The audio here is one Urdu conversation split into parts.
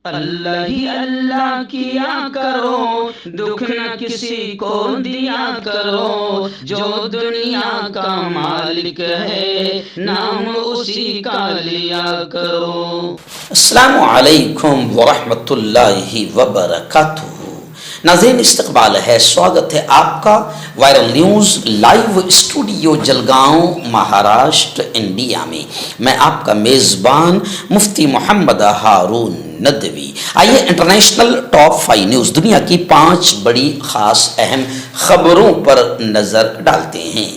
اللہ ہی اللہ کیا کرو، دکھ نہ کسی کو دیا کرو، جو دنیا کا مالک ہے نام اسی کا لیا کرو۔ السلام علیکم ورحمۃ اللہ وبرکاتہ۔ ناظرین استقبال ہے، سواگت ہے آپ کا viral news live studio Jalgaon Maharashtra India میں۔ میں آپ کا میزبان مفتی محمد ہارون ندوی۔ آئیے انٹرنیشنل ٹاپ 5 نیوز، دنیا کی 5 بڑی خاص اہم خبروں پر نظر ڈالتے ہیں۔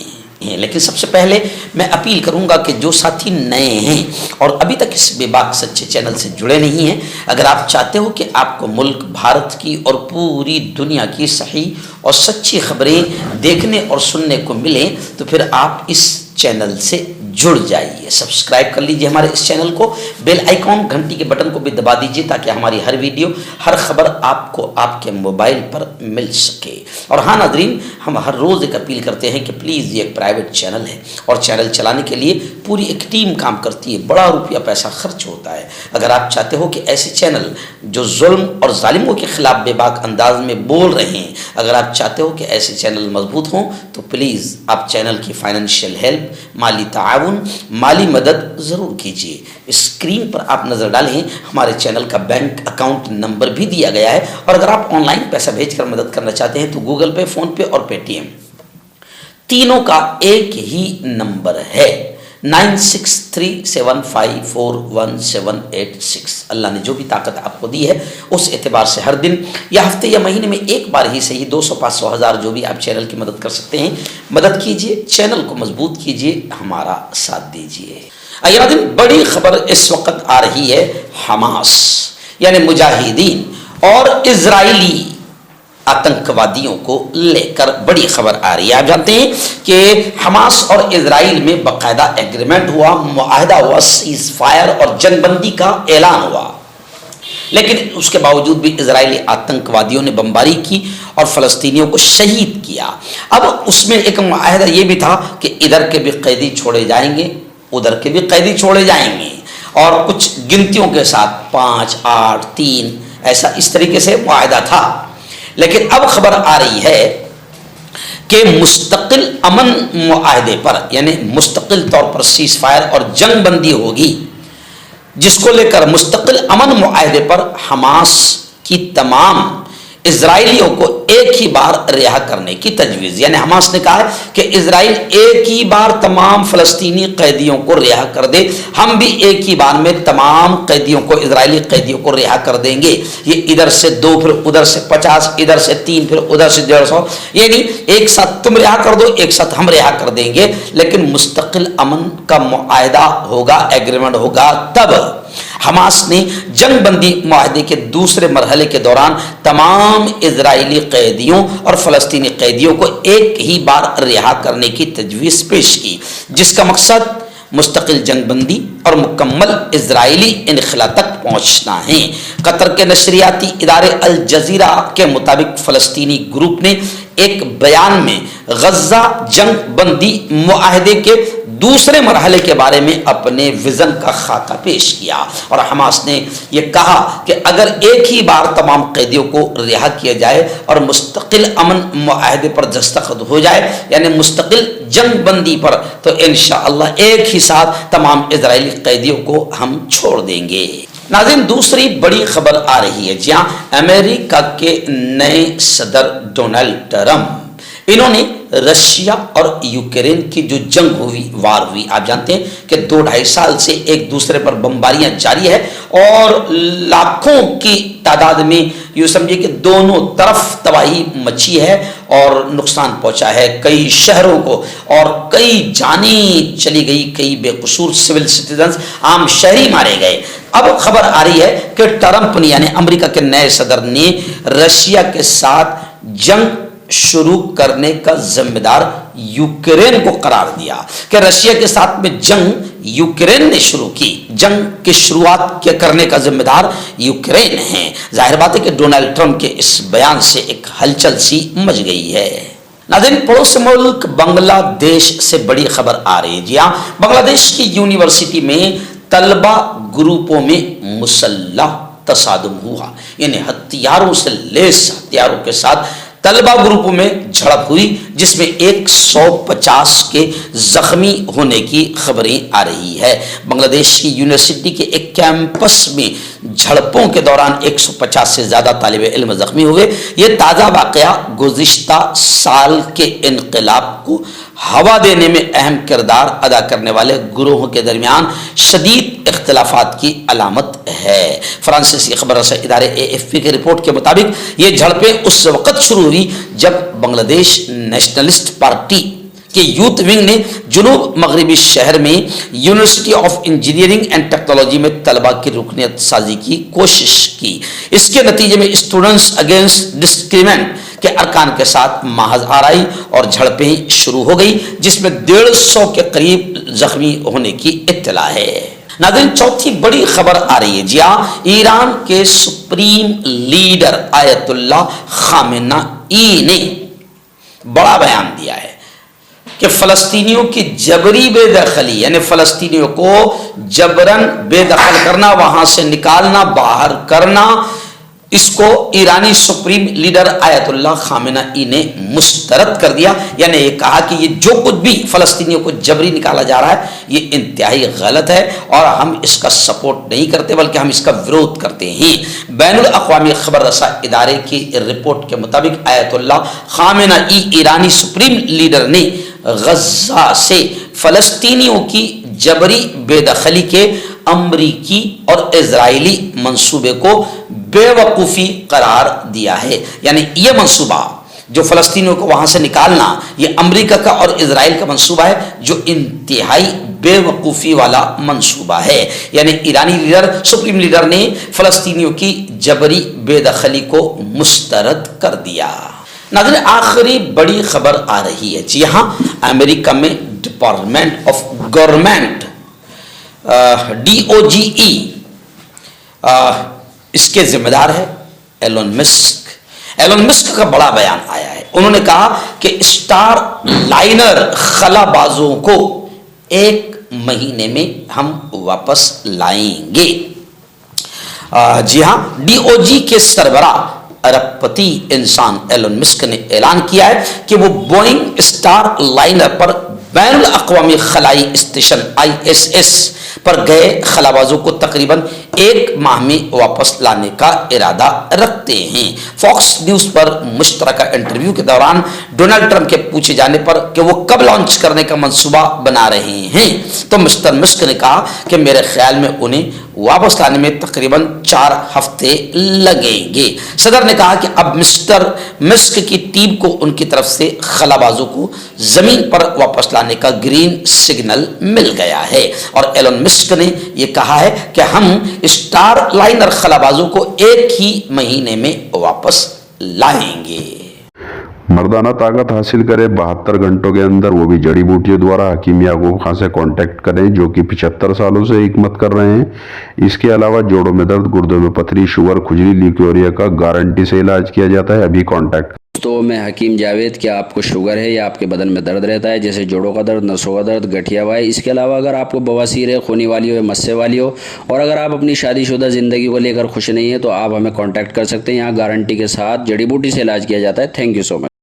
لیکن سب سے پہلے میں اپیل کروں گا کہ جو ساتھی نئے ہیں اور ابھی تک اس بے باک سچے چینل سے جڑے نہیں ہیں، اگر آپ چاہتے ہو کہ آپ کو ملک بھارت کی اور پوری دنیا کی صحیح اور سچی خبریں دیکھنے اور سننے کو ملیں تو پھر آپ اس چینل سے جڑ جائیے، سبسکرائب کر لیجئے ہمارے اس چینل کو، بیل آئیکن گھنٹی کے بٹن کو بھی دبا دیجئے تاکہ ہماری ہر ویڈیو ہر خبر آپ کو آپ کے موبائل پر مل سکے۔ اور ہاں ناظرین، ہم ہر روز ایک اپیل کرتے ہیں کہ پلیز یہ ایک پرائیویٹ چینل ہے اور چینل چلانے کے لیے پوری ایک ٹیم کام کرتی ہے، بڑا روپیہ پیسہ خرچ ہوتا ہے۔ اگر آپ چاہتے ہو کہ ایسے چینل جو ظلم اور ظالموں کے خلاف بے باک انداز میں بول رہے ہیں، اگر آپ چاہتے ہو کہ ایسے چینل مضبوط ہوں تو پلیز آپ چینل کی فائنینشیل ہیلپ، مالی تعاون، مالی مدد ضرور کیجیے۔ اسکرین پر آپ نظر ڈالیں، ہمارے چینل کا بینک اکاؤنٹ نمبر بھی دیا گیا ہے، اور اگر آپ آن لائن پیسہ بھیج کر مدد کرنا چاہتے ہیں تو گوگل پے، فون پے اور پے ٹی ایم تینوں کا ایک ہی نمبر ہے، 9637541786۔ اللہ نے جو بھی طاقت آپ کو دی ہے اس اعتبار سے ہر دن یا ہفتے یا مہینے میں ایک بار ہی صحیح 200 500 1000 جو بھی آپ چینل کی مدد کر سکتے ہیں مدد کیجئے، چینل کو مضبوط کیجئے، ہمارا ساتھ دیجئے۔ آئیے دن بڑی خبر اس وقت آ رہی ہے، حماس یعنی مجاہدین اور اسرائیلی آتنکوادیوں کو لے کر بڑی خبر آ رہی ہے۔ آپ جانتے ہیں کہ حماس اور اسرائیل میں باقاعدہ ایگریمنٹ ہوا، معاہدہ ہوا، سیز فائر اور جنگ بندی کا اعلان ہوا، لیکن اس کے باوجود بھی اسرائیلی آتنکوادیوں نے بمباری کی اور فلسطینیوں کو شہید کیا۔ اب اس میں ایک معاہدہ یہ بھی تھا کہ ادھر کے بھی قیدی چھوڑے جائیں گے، ادھر کے بھی قیدی چھوڑے جائیں گے، اور کچھ گنتیوں کے ساتھ 5 8 3 ایسا اس طریقے سے معاہدہ تھا۔ لیکن اب خبر آ رہی ہے کہ مستقل امن معاہدے پر، یعنی مستقل طور پر سیز فائر اور جنگ بندی ہوگی، جس کو لے کر مستقل امن معاہدے پر حماس کی تمام اسرائیلیوں کو ایک ہی بار رہا کرنے کی تجویز، یعنی حماس نے کہا ہے کہ اسرائیل ایک ہی بار تمام فلسطینی قیدیوں کو رہا کر دے، ہم بھی ایک ہی بار میں تمام قیدیوں کو، اسرائیلی قیدیوں کو رہا کر دیں گے۔ یہ ادھر سے 2 پھر ادھر سے 50، ادھر سے 3 پھر ادھر سے 150، یعنی ایک ساتھ تم رہا کر دو، ایک ساتھ ہم رہا کر دیں گے، لیکن مستقل امن کا معاہدہ ہوگا، ایگریمنٹ ہوگا تب۔ حماس نے جنگ بندی معاہدے کے دوسرے مرحلے کے دوران تمام اسرائیلی قیدیوں اور فلسطینی قیدیوں کو ایک ہی بار رہا کرنے کی تجویز پیش کی، جس کا مقصد مستقل جنگ بندی اور مکمل اسرائیلی انخلا تک پہنچنا ہے۔ قطر کے نشریاتی ادارے الجزیرہ کے مطابق فلسطینی گروپ نے ایک بیان میں غزہ جنگ بندی معاہدے کے دوسرے مرحلے کے بارے میں اپنے وژن کا خاکہ پیش کیا، اور حماس نے یہ کہا کہ اگر ایک ہی بار تمام قیدیوں کو رہا کیا جائے اور مستقل امن معاہدے پر دستخط ہو جائے، یعنی مستقل جنگ بندی پر، تو انشاءاللہ ایک ہی ساتھ تمام اسرائیلی قیدیوں کو ہم چھوڑ دیں گے۔ ناظرین دوسری بڑی خبر آ رہی ہے، جہاں امریکہ کے نئے صدر ڈونلڈ ٹرمپ، انہوں نے رشیا اور یوکرین کی جو جنگ ہوئی، وار ہوئی، آپ جانتے ہیں کہ 2-2.5 سال سے ایک دوسرے پر بمباریاں جاری ہے اور لاکھوں کی تعداد میں یوں سمجھے کہ دونوں طرف تباہی مچی ہے اور نقصان پہنچا ہے کئی شہروں کو، اور کئی جانیں چلی گئی، کئی بے قصور سول سٹیزنز، عام شہری مارے گئے۔ اب خبر آ رہی ہے کہ ٹرمپ نے، یعنی امریکہ کے نئے صدر نے رشیا کے ساتھ جنگ شروع کرنے کا ذمہ دار یوکرین کو قرار دیا، کہ رشیا کے ساتھ میں جنگ یوکرین نے شروع کی، جنگ کی شروعات کرنے کا ذمہ دار یوکرین ہے۔ ظاہر بات ہے کہ ڈونلڈ ٹرمپ کے اس بیان سے ایک ہلچل سی مچ گئی ہے۔ ناظرین پڑوس ملک بنگلہ دیش سے بڑی خبر آ رہی ہے، جی ہاں، بنگلہ دیش کی یونیورسٹی میں طلبہ گروپوں میں مسلح تصادم ہوا، یعنی ہتھیاروں سے لیس ہتھیاروں کے ساتھ طلبہ گروپ میں جھڑپ ہوئی، جس میں 150 کے زخمی ہونے کی خبریں آ رہی ہے۔ بنگلہ دیش کی یونیورسٹی کے ایک کیمپس میں جھڑپوں کے دوران 150 سے زیادہ طالب علم زخمی ہوئے۔ یہ تازہ واقعہ گزشتہ سال کے انقلاب کو ہوا دینے میں اہم کردار ادا کرنے والے گروہوں کے درمیان شدید اختلافات کی علامت ہے۔ فرانسیسی خبر رساں ادارے AFP کی رپورٹ کے مطابق یہ جھڑپیں اس وقت شروع ہوئی جب بنگلہ دیش نیشنلسٹ پارٹی کہ یوتھ ونگ نے جنوب مغربی شہر میں university of engineering and technology میں طلبہ کی رکنیت سازی کی کوشش کی۔ اس کے نتیجے میں اسٹوڈنٹس اگینسٹ ڈسکریمنٹ کے ارکان کے ساتھ محض آرائی اور جھڑپیں شروع ہو گئی، جس میں 150 کے قریب زخمی ہونے کی اطلاع ہے۔ ناظرین، چوتھی بڑی خبر آ رہی ہے، جی ہاں، ایران کے سپریم لیڈر آیت اللہ خامنئی نے بڑا بیان دیا ہے کہ فلسطینیوں کی جبری بے دخلی، یعنی فلسطینیوں کو جبرن بے دخل کرنا، وہاں سے نکالنا، باہر کرنا، اس کو ایرانی سپریم لیڈر آیت اللہ خامنئی نے مسترد کر دیا۔ یعنی یہ کہا کہ یہ جو کچھ بھی فلسطینیوں کو جبری نکالا جا رہا ہے یہ انتہائی غلط ہے اور ہم اس کا سپورٹ نہیں کرتے بلکہ ہم اس کا وروਧ کرتے ہیں۔ بین الاقوامی خبر رساں ادارے کی رپورٹ کے مطابق آیت اللہ خامنئی ایرانی سپریم لیڈر نے غزہ سے فلسطینیوں کی جبری بے دخلی کے امریکی اور اسرائیلی منصوبے کو بے وقوفی قرار دیا ہے۔ یعنی یہ منصوبہ جو فلسطینیوں کو وہاں سے نکالنا، یہ امریکہ کا اور اسرائیل کا منصوبہ ہے جو انتہائی بے وقوفی والا منصوبہ ہے۔ یعنی ایرانی لیڈر، سپریم لیڈر نے فلسطینیوں کی جبری بے دخلی کو مسترد کر دیا۔ ناظرین، آخری بڑی خبر آ رہی ہے، جی ہاں، امریکہ میں ڈپارٹمنٹ آف گورنمنٹ DOGE اس کے ذمہ دار ہے ایلون مسک۔ ایلون مسک کا بڑا بیان آیا ہے، انہوں نے کہا کہ اسٹار لائنر خلا بازوں کو 1 مہینے میں ہم واپس لائیں گے۔ جی ہاں، DOGE کے سربراہ ارب پتی انسان ایلون مسک نے اعلان کیا ہے کہ وہ بوئنگ اسٹار لائنر پر بین الاقوامی خلائی اسٹیشن ISS پر گئے خلابازوں کو تقریباً 1 ماہ میں واپس لانے کا ارادہ رکھتے ہیں۔ فاکس نیوز پر مشترکہ انٹرویو کے دوران ڈونلڈ ٹرمپ کے پوچھے جانے پر کہ وہ کب لانچ کرنے کا منصوبہ بنا رہے ہیں تو مسٹر مسک نے کہا کہ میرے خیال میں انہیں واپس لانے میں تقریباً 4 ہفتے لگیں گے۔ صدر نے کہا کہ اب مسٹر مسک کی ٹیم کو ان کی طرف سے خلابازوں کو زمین پر واپس لانے کا گرین سگنل مل گیا ہے، اور ایلون مسک نے یہ کہا ہے کہ ہم اسٹار لائنر خلابازوں کو 1 ہی مہینے میں واپس لائیں گے۔ مردانہ طاقت حاصل کرے 72 گھنٹوں کے اندر، وہ بھی جڑی بوٹیوں دوارا، حکیم یعقوب خان سے کانٹیکٹ کریں جو کہ 75 سالوں سے حکمت کر رہے ہیں۔ اس کے علاوہ جوڑوں میں درد، گردوں میں پتھری، شوگر، کھجلی، لیکوریا کا گارنٹی سے علاج کیا جاتا ہے۔ ابھی کانٹیکٹ۔ تو میں حکیم جاوید، کیا آپ کو شوگر ہے یا آپ کے بدن میں درد رہتا ہے جیسے جوڑوں کا درد، نسوں کا درد، گٹھیا ہوا ہے؟ اس کے علاوہ اگر آپ کو بواسیر ہے، خونی والی ہو یا مسے والی ہو، اور اگر آپ اپنی شادی شدہ زندگی کو لے کر خوش نہیں ہیں تو آپ ہمیں کانٹیکٹ کر سکتے ہیں۔ یہاں گارنٹی کے ساتھ جڑی بوٹی سے علاج کیا جاتا ہے۔ Thank you so much.